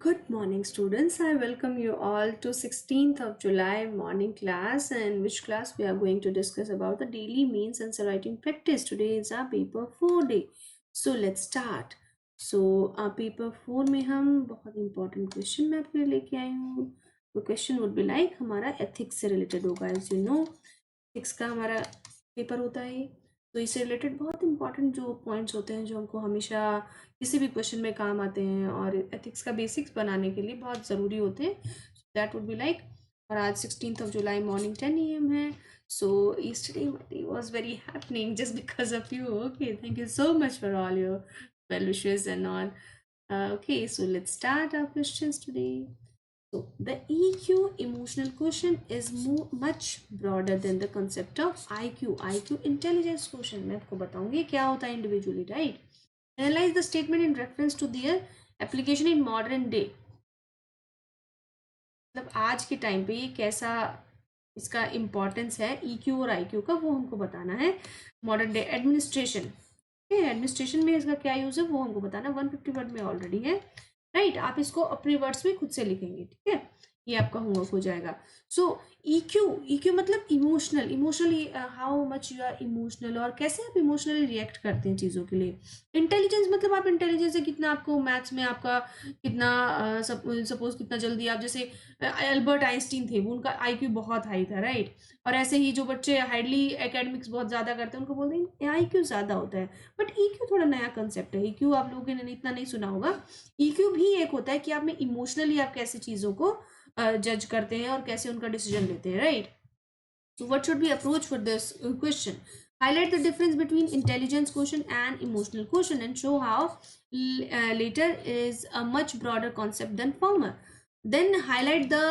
Good morning, students. I welcome you all to 16th of July morning class, and which class we are going to discuss about the daily means answer writing practice. Today is our paper 4 day. So let's start. So paper 4 में हम बहुत important question मैं आपके लिए लेके आई हूँ. तो question would be like हमारा ethics से related होगा. As you know, ethics का हमारा पेपर होता है. तो इससे रिलेटेड बहुत इंपॉर्टेंट जो पॉइंट्स होते हैं जो हमको हमेशा किसी भी क्वेश्चन में काम आते हैं और एथिक्स का बेसिक्स बनाने के लिए बहुत ज़रूरी होते हैं. दैट वुड बी लाइक, और आज 16th of July morning 10 AM है. सो yesterday my day was very happening just because of you. Okay, thank you so much for all your well wishes and all. Okay, so let's start our questions today. So the EQ emotional quotient is much broader than the concept of IQ. IQ intelligence quotient. मैं आपको बताऊंगी क्या होता है individually, right? Analyze the statement in reference to their application in modern day. मतलब आज के time पे ये कैसा इसका इम्पोर्टेंस है EQ और IQ का, वो हमको बताना है. मॉडर्न डे एडमिनिस्ट्रेशन, एडमिनिस्ट्रेशन में इसका क्या यूज है वो हमको बताना. 150 वर्ड में ऑलरेडी है, राइट. आप इसको अपने वर्ड्स में खुद से लिखेंगे, ठीक है. ये आपका होमवर्क हो जाएगा. सो EQ मतलब emotional, emotionally how much you are emotional, और कैसे आप इमोशनली रिएक्ट करते हैं चीज़ों के लिए. इंटेलिजेंस मतलब आप इंटेलिजेंस है कितना, आपको मैथ्स में आपका कितना, सपोज कितना जल्दी आप, जैसे अल्बर्ट आइंस्टीन थे, वो उनका IQ बहुत हाई था, राइट. और ऐसे ही जो बच्चे हाईली एकेडमिक्स बहुत ज़्यादा करते हैं उनको बोलते हैं IQ ज़्यादा होता है. बट EQ थोड़ा नया कंसेप्ट है. EQ आप लोगों ने इतना नहीं सुना होगा. EQ भी एक होता है कि आप में इमोशनली आप कैसे चीज़ों को जज करते हैं और कैसे उनका डिसीजन लेते हैं, right. So what should be approach for this question? Highlight the difference between intelligence quotient and emotional quotient and show how later is a much broader concept than former. Then highlight the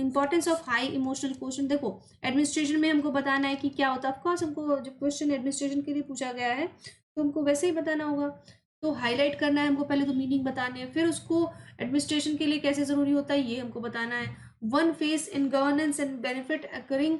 importance of high emotional quotient. देखो administration में हमको बताना है कि क्या होता है. Of course हमको जब क्वेश्चन एडमिनिस्ट्रेशन के लिए पूछा गया है तो हमको वैसे ही बताना होगा. तो हाईलाइट करना है हमको, पहले तो मीनिंग बताने हैं, फिर उसको एडमिनिस्ट्रेशन के लिए कैसे ज़रूरी होता है ये हमको बताना है. One face in governance and benefit occurring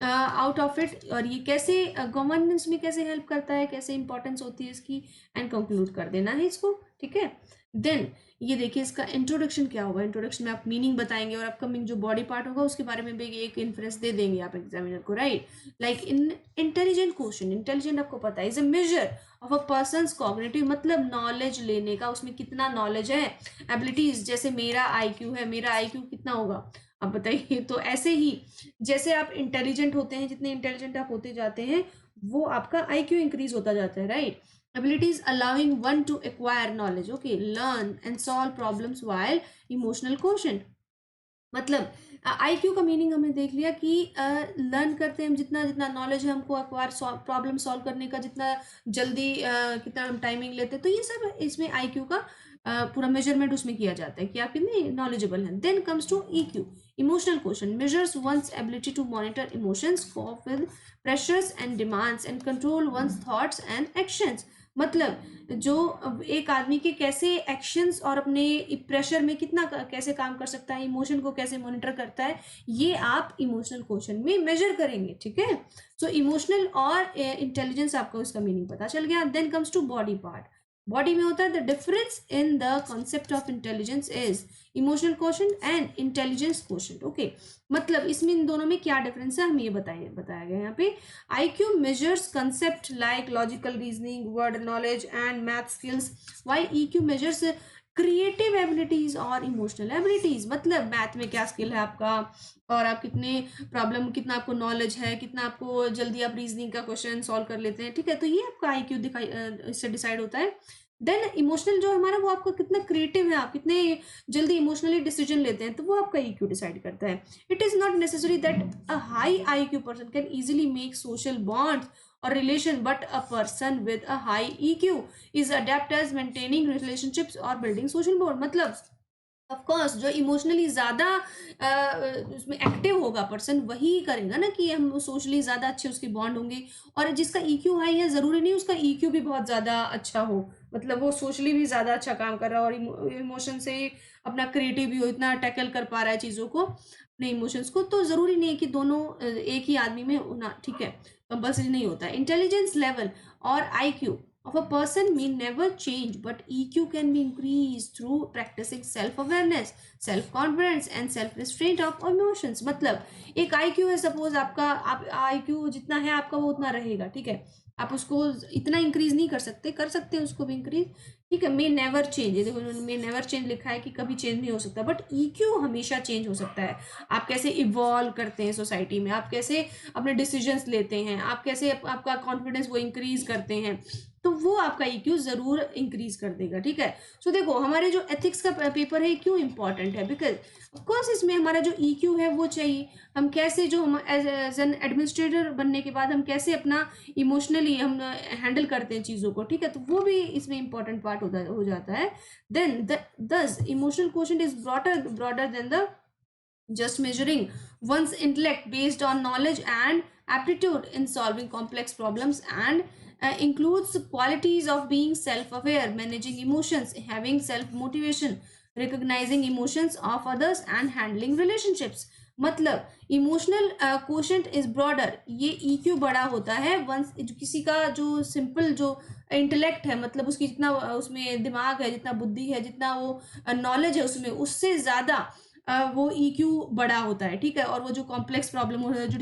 out of it, और ये कैसे गवर्नेंस में कैसे हेल्प करता है, कैसे इंपॉर्टेंस होती है इसकी, एंड कंक्लूड कर देना है इसको, ठीक है. देन ये देखिए इसका इंट्रोडक्शन क्या होगा. इंट्रोडक्शन में आप मीनिंग बताएंगे और अपकमिंग जो बॉडी पार्ट होगा उसके बारे में भी एक इन्फ्रेंस दे देंगे आप एग्जामिनर को, right. Like in intelligent question, intelligent आपको पता है is a measure of a persons cognitive, मतलब नॉलेज लेने का, उसमें कितना नॉलेज है. एबिलिटीज, जैसे मेरा IQ है, मेरा IQ कितना होगा आप बताइए. तो ऐसे ही जैसे आप इंटेलिजेंट होते हैं, जितने इंटेलिजेंट आप होते जाते हैं वो आपका IQ इंक्रीज होता जाता है, right. abilities allowing one to acquire knowledge, okay, learn and solve problems, while emotional quotient मतलब IQ का मीनिंग हमने देख लिया कि लर्न करते हैं हम, जितना जितना नॉलेज है हमको एक्वायर, प्रॉब्लम सॉल्व करने का जितना जल्दी कितना हम टाइमिंग लेते हैं, तो ये सब इसमें IQ का पूरा मेजरमेंट उसमें किया जाता है कि आप कितने नॉलेजेबल हैं. Then comes to EQ emotional question, measures one's ability to monitor emotions, cope with pressures and demands and control one's thoughts and actions. मतलब जो एक आदमी के कैसे एक्शंस और अपने प्रेशर में कितना कैसे काम कर सकता है, इमोशन को कैसे मॉनिटर करता है, ये आप इमोशनल क्वेश्चन में मेजर करेंगे, ठीक है. सो इमोशनल और इंटेलिजेंस आपको इसका मीनिंग पता चल गया. Then comes to body part. Body में होता है the difference in the concept of intelligence is emotional question and intelligence question, okay. मतलब इसमें इन दोनों में क्या डिफरेंस है हम ये बताया गया यहाँ पे. IQ measures concept like logical reasoning, word knowledge and math skills, while EQ measures creative abilities और इमोशनल एबिलिटीज. मतलब मैथ में क्या स्किल है आपका, और आप कितने प्रॉब्लम, कितना आपको नॉलेज है, कितना आपको जल्दी आप रीजनिंग का क्वेश्चन सॉल्व कर लेते हैं, ठीक है. तो ये आपका IQ दिखाई इससे डिसाइड होता है. देन इमोशनल जो हमारा, वो आपका कितना क्रिएटिव है, आप कितने जल्दी इमोशनली डिसीजन लेते हैं, तो वो आपका EQ डिसाइड करता है. It is not necessary that a high IQ person can easily make social bonds or relation, but a person with a high EQ is adept as maintaining relationships or building social bond. मतलब of course जो emotionally ज़्यादा उसमें active होगा person, वही करेगा ना कि हम सोशली ज़्यादा अच्छे उसके बॉन्ड होंगे. और जिसका EQ हाई है, ज़रूरी नहीं उसका EQ भी बहुत ज़्यादा अच्छा हो, मतलब वो सोशली भी ज़्यादा अच्छा काम कर रहा है और इमोशन से अपना क्रिएटिव भी हो, इतना टैकल कर पा रहा है चीज़ों को, अपने इमोशंस को. तो ज़रूरी नहीं है कि दोनों एक ही आदमी में होना, ठीक है, कंपल्सरी नहीं होता है. इंटेलिजेंस लेवल और IQ of a person may never change, but EQ can be increased through practicing self awareness, self confidence and self restraint of emotions. मतलब एक IQ है, सपोज आपका, आप IQ जितना है आपका वो उतना रहेगा, ठीक है, आप उसको इतना इंक्रीज नहीं कर सकते हैं उसको भी इंक्रीज, ठीक है। मे नेवर चेंज, देखो मे नेवर चेंज लिखा है कि कभी चेंज नहीं हो सकता, बट EQ हमेशा चेंज हो सकता है। आप कैसे इवॉल्व करते हैं सोसाइटी में, आप कैसे अपने डिसीजंस लेते हैं, आप कैसे आपका कॉन्फिडेंस वो इंक्रीज करते हैं, तो वो आपका EQ जरूर इंक्रीज कर देगा, ठीक है। सो देखो हमारे जो एथिक्स का पेपर है क्यों इंपॉर्टेंट है, बिकॉज ऑफकोर्स इसमें हमारा जो EQ है वो चाहिए। हम कैसे जो हम एज एन एडमिनिस्ट्रेटर बनने के बाद हम कैसे अपना इमोशनली हम हैंडल करते हैं चीज़ों को, ठीक है, तो वो भी इसमें इंपॉर्टेंट पार्ट हो जाता है। देन दस emotional quotient is broader then the just measuring one's intellect based on knowledge and aptitude in solving complex problems, and includes qualities of being self-aware, managing emotions, having self-motivation, recognizing emotions of others and handling relationships। मतलब emotional quotient is broader, ये EQ बड़ा होता है once किसी का जो simple जो intellect है, मतलब उसकी जितना उसमें दिमाग है, जितना बुद्धि है, जितना वो नॉलेज है उसमें, उससे ज़्यादा वो EQ बड़ा होता है, ठीक है। और वो जो कॉम्प्लेक्स प्रॉब्लम हो रहा है, जो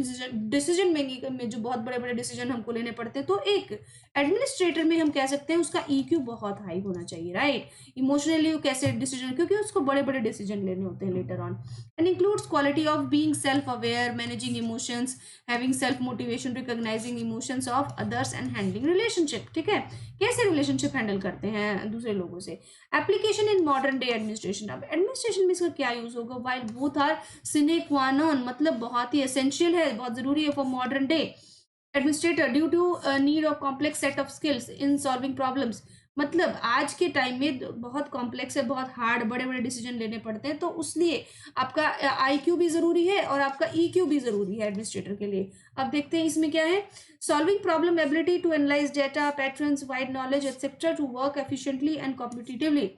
डिसीजन मेकिंग में जो बहुत बड़े बड़े डिसीजन हमको लेने पड़ते हैं, तो एक एडमिनिस्ट्रेटर में हम कह सकते हैं उसका EQ बहुत हाई होना चाहिए, राइट। इमोशनली वो कैसे डिसीजन, क्योंकि उसको बड़े बड़े डिसीजन लेने होते हैं later on. And includes quality of being self aware, managing emotions, having self motivation, recognising emotions of others and handling relationship, ठीक है, कैसे रिलेशनशिप हैंडल करते हैं दूसरे लोगों से। Application in modern day administration, अब एडमिनिस्ट्रेशन में इसका क्या यूज होगा, वाइल बोथ आर सिने क्वा नॉन, मतलब बहुत ही एसेंशियल है, बहुत जरूरी है for modern day administrator due to need of complex set of skills in solving problems. मतलब आज के टाइम में बहुत कॉम्प्लेक्स है, बहुत हार्ड बड़े बड़े डिसीजन लेने पड़ते हैं, तो उसलिए आपका IQ भी जरूरी है और आपका EQ भी जरूरी है एडमिनिस्ट्रेटर के लिए। अब देखते हैं इसमें क्या है। Solving problem ability to analyse data patterns, wide knowledge etcetera, to work efficiently and competitively,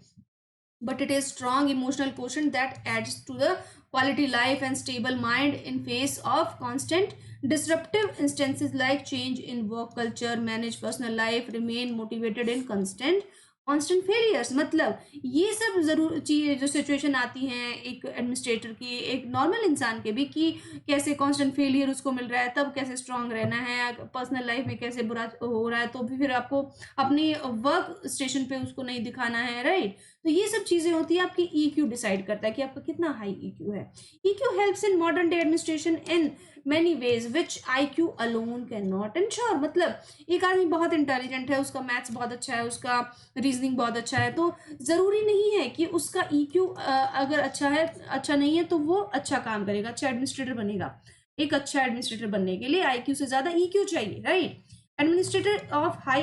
but it is strong emotional quotient that adds to the quality life and stable mind in face of constant disruptive instances like change in work culture, manage personal life, remain motivated in constant failures. मतलब ये सब जरूर चीज जो situation आती हैं एक administrator की, एक नॉर्मल इंसान के भी, कि कैसे कांस्टेंट फेलियर उसको मिल रहा है, तब कैसे स्ट्रांग रहना है, पर्सनल लाइफ में कैसे बुरा हो रहा है, तो भी फिर आपको अपनी वर्क स्टेशन पे उसको नहीं दिखाना है, राइट। तो ये सब चीजें होती है, आपकी EQ डिसाइड करता है कि आपका कितना हाई EQ है। EQ helps in modern day administration in many ways which IQ alone cannot ensure। मतलब एक आदमी बहुत इंटेलिजेंट है, उसका मैथ्स बहुत अच्छा है, उसका रीजनिंग बहुत अच्छा है, तो जरूरी नहीं है कि उसका EQ अगर अच्छा है, अच्छा नहीं है तो वो अच्छा काम करेगा, अच्छा एडमिनिस्ट्रेटर बनेगा। एक अच्छा एडमिनिस्ट्रेटर बनने के लिए IQ से ज्यादा EQ चाहिए, right. Administrator of high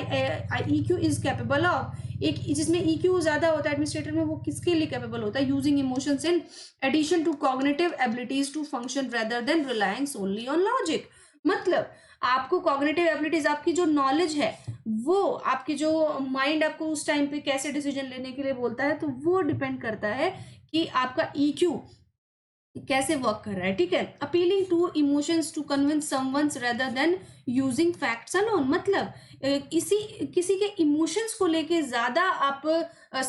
EQ is capable of, एक जिसमें EQ ज्यादा होता है एडमिनिस्ट्रेटर में, वो किसके लिए कैपेबल होता है, using emotions in addition to cognitive abilities to function rather than relying solely on logic. मतलब आपको कॉग्निटिव एबिलिटीज, आपकी जो नॉलेज है, वो आपकी जो माइंड आपको उस टाइम पे कैसे डिसीजन लेने के लिए बोलता है, तो वो डिपेंड करता है कि आपका EQ कैसे वर्क कर रहा है, ठीक है। Appealing to emotions to convince someone rather than using facts alone. मतलब किसी के इमोशंस को लेके ज्यादा आप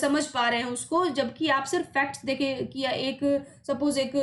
समझ पा रहे हैं उसको, जबकि आप सिर्फ फैक्ट्स देखे कि एक सपोज एक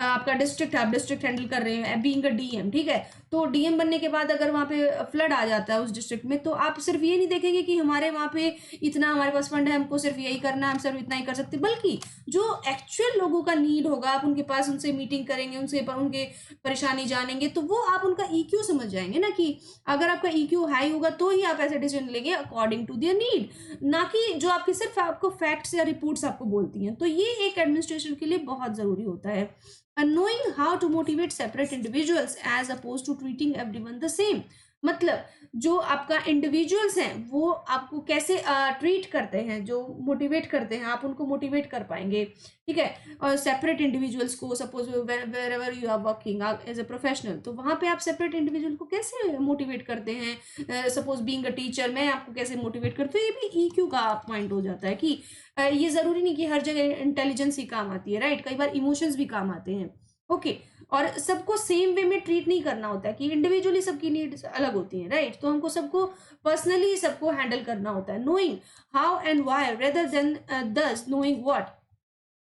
आपका डिस्ट्रिक्ट है, आप डिस्ट्रिक्ट हैंडल कर रहे हैं बीइंग अ DM, ठीक है, तो DM बनने के बाद अगर वहाँ पे फ्लड आ जाता है उस डिस्ट्रिक्ट में, तो आप सिर्फ ये नहीं देखेंगे कि हमारे वहाँ पे इतना हमारे पास फंड है, हमको सिर्फ यही करना है, हम सिर्फ इतना ही कर सकते, बल्कि जो एक्चुअल लोगों का नीड होगा, आप उनके पास उनसे मीटिंग करेंगे, उनके परेशानी जानेंगे, तो वो आप उनका EQ समझ जाएंगे ना, कि अगर आपका EQ हाई होगा तो ही आप ऐसे डिसीजन लेंगे अकॉर्डिंग टू देयर नीड, ना कि जो आपके सिर्फ आपको फैक्ट्स या रिपोर्ट्स आपको बोलती हैं। तो ये एक एडमिनिस्ट्रेशन के लिए बहुत जरूरी होता है। And knowing how to motivate separate individuals as opposed to treating everyone the same। मतलब जो आपका इंडिविजुअल्स हैं वो आपको कैसे ट्रीट करते हैं, जो मोटिवेट करते हैं, आप उनको मोटिवेट कर पाएंगे, ठीक है। और सेपरेट इंडिविजुअल्स को, suppose wherever you are working as a professional, तो वहाँ पे आप सेपरेट इंडिविजुअल को कैसे मोटिवेट करते हैं, सपोज बीइंग अ टीचर मैं आपको कैसे मोटिवेट करती हूँ, ये भी EQ का पॉइंट हो जाता है कि ये जरूरी नहीं कि हर जगह इंटेलिजेंस ही काम आती है, राइट, कई बार इमोशंस भी काम आते हैं। ओके। और सबको सेम वे में ट्रीट नहीं करना होता है कि इंडिविजुअली सबकी नीड्स अलग होती हैं, राइट? तो हमको सबको पर्सनली सबको हैंडल करना होता है। Knowing how and why rather than दस नोइंग व्हाट,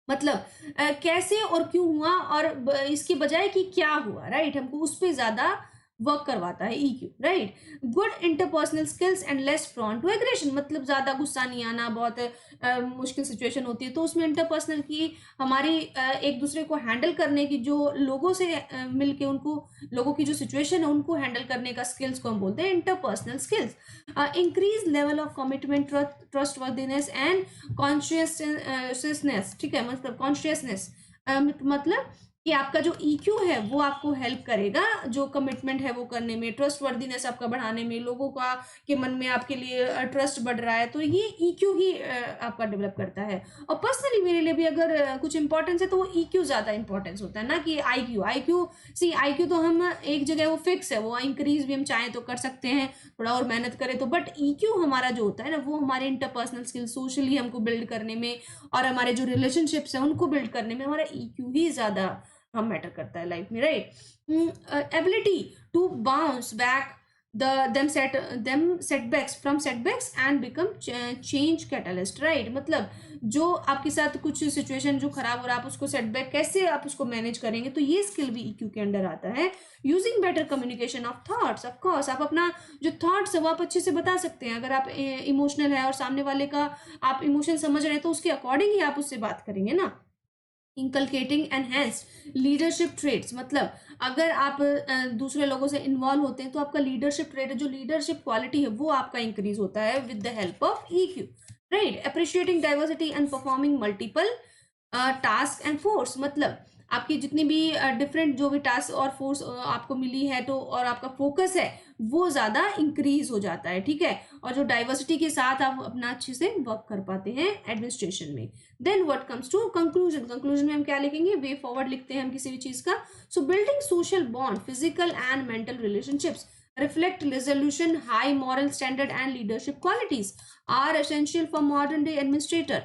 मतलब कैसे और क्यों हुआ और इसके बजाय कि क्या हुआ, राइट? हमको उस पे ज्यादा वर्क करवाता है EQ, right? Good interpersonal skills and less prone to aggression, मतलब ज्यादा गुस्सा नहीं आना, बहुत मुश्किल सिचुएशन होती है तो उसमें इंटरपर्सनल की हमारी एक दूसरे को हैंडल करने की, जो लोगों से मिलके उनको, लोगों की जो सिचुएशन है उनको हैंडल करने का स्किल्स को हम बोलते हैं interpersonal skills. Increase level of commitment, trust worthiness and consciousness, ठीक है, मतलब कॉन्शियसनेस, मतलब कि आपका जो ईक्यू है वो आपको हेल्प करेगा जो कमिटमेंट है वो करने में, ट्रस्ट वर्दीनेस आपका बढ़ाने में, लोगों का के मन में आपके लिए ट्रस्ट बढ़ रहा है, तो ये ईक्यू ही आपका डेवलप करता है। और पर्सनली मेरे लिए भी अगर कुछ इंपॉर्टेंस है तो वो ईक्यू ज्यादा इंपॉर्टेंस होता है ना कि आईक्यू। आईक्यू तो हम एक जगह वो फिक्स है, वो इंक्रीज भी हम चाहें तो कर सकते हैं थोड़ा और मेहनत करें तो, बट ईक्यू हमारा जो होता है ना वो हमारे इंटरपर्सनल स्किल्स, सोशली हमको बिल्ड करने में और हमारे जो रिलेशनशिप्स हैं उनको बिल्ड करने में हमारा ईक्यू ही ज्यादा हम मैटर करता है लाइफ में, right? Ability to bounce back them setbacks from setbacks and become change catalyst, right? मतलब जो आपके साथ कुछ सिचुएशन जो खराब हो रहा है आप उसको सेटबैक कैसे आप उसको मैनेज करेंगे, तो ये स्किल भी ईक्यू के अंडर आता है। Using better communication of thoughts, of course आप अपना जो थॉट्स है वो आप अच्छे से बता सकते हैं। अगर आप इमोशनल है और सामने वाले का आप इमोशन समझ रहे हैं तो उसके अकॉर्डिंग ही आप उससे बात करेंगे ना। इंकलकेटिंग एनहेंस्ड लीडरशिप ट्रेड्स, मतलब अगर आप दूसरे लोगों से इन्वॉल्व होते हैं तो आपका लीडरशिप ट्रेड, जो लीडरशिप क्वालिटी है वो आपका इंक्रीज होता है with the help of EQ, right? Appreciating diversity and performing multiple task and force, मतलब आपकी जितनी भी डिफरेंट जो भी टास्क और फोर्स आपको मिली है तो और आपका फोकस है वो ज्यादा इंक्रीज हो जाता है, ठीक है? और जो डाइवर्सिटी के साथ आप अपना अच्छे से वर्क कर पाते हैं एडमिनिस्ट्रेशन में। Then what comes to conclusion, conclusion में हम क्या लिखेंगे, वे फॉरवर्ड लिखते हैं हम किसी भी चीज का। सो building social bond, physical and mental relationships reflect resolution, high moral standard and leadership qualities are essential for modern day administrator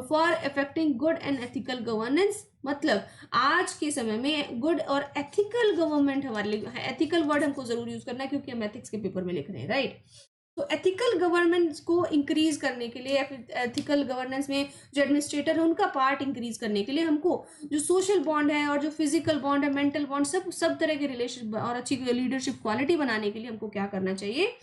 for affecting good and ethical governance, मतलब आज के समय में गुड और एथिकल गवर्नमेंट हमारे लिए, एथिकल वर्ड हमको जरूर यूज करना है क्योंकि हम एथिक्स के पेपर में लिख रहे हैं, राइट? तो एथिकल गवर्नेंस को इंक्रीज करने के लिए, एथिकल गवर्नेंस में जो एडमिनिस्ट्रेटर है उनका पार्ट इंक्रीज करने के लिए हमको जो सोशल बॉन्ड है और जो फिजिकल बॉन्ड है, मेंटल बॉन्ड, सब तरह के रिलेशन और अच्छी लीडरशिप क्वालिटी बनाने के लिए हमको क्या करना चाहिए,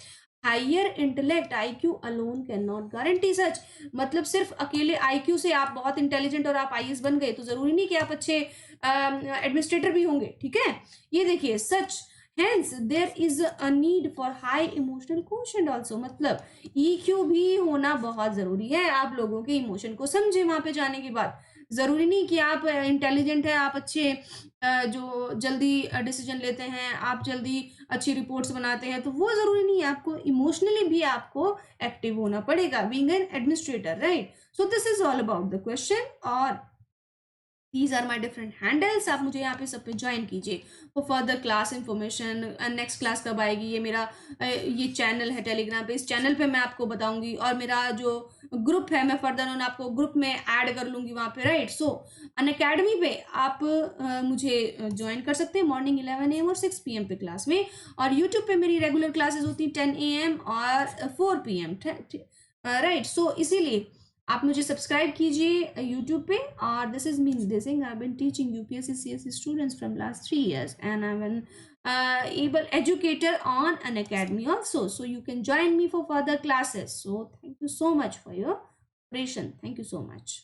higher intellect IQ alone can not guarantee such, मतलब सिर्फ अकेले आईक्यू से आप बहुत इंटेलिजेंट और आप आईएएस बन गए तो जरूरी नहीं कि आप अच्छे एडमिनिस्ट्रेटर भी होंगे, ठीक है? ये देखिए such, hence there is a need for high emotional quotient also, मतलब ईक्यू भी होना बहुत जरूरी है। आप लोगों के इमोशन को समझे वहां पे जाने के बाद, जरूरी नहीं कि आप इंटेलिजेंट है, आप अच्छे जो जल्दी डिसीजन लेते हैं, आप जल्दी अच्छी रिपोर्ट्स बनाते हैं, तो वो जरूरी नहीं है, आपको इमोशनली भी आपको एक्टिव होना पड़ेगा being an administrator, right? So this is all about the question और these are my different handles, आप मुझे यहाँ पे सब पे ज्वाइन कीजिए for further class information. Next class कब आएगी, ये मेरा ये चैनल है टेलीग्राम पे, इस चैनल पे मैं आपको बताऊंगी, और मेरा जो ग्रुप है मैं फर्दर ऑन आपको ग्रुप में ऐड कर लूंगी वहाँ पे, राइट? सो अनअकैडमी पे आप मुझे ज्वाइन कर सकते हैं मॉर्निंग 11 AM और 6 PM पे क्लास में, और यूट्यूब पे मेरी रेगुलर क्लासेस होती हैं 10 AM और 4 PM, राइट? सो इसीलिए आप मुझे सब्सक्राइब कीजिए यूट्यूब पे, और this is mean this thing, I been teaching UPSC CSC students from last 3 years and I'm an able educator on an academy also, so you can join me for further classes. So thank you so much for your patience. Thank you so much.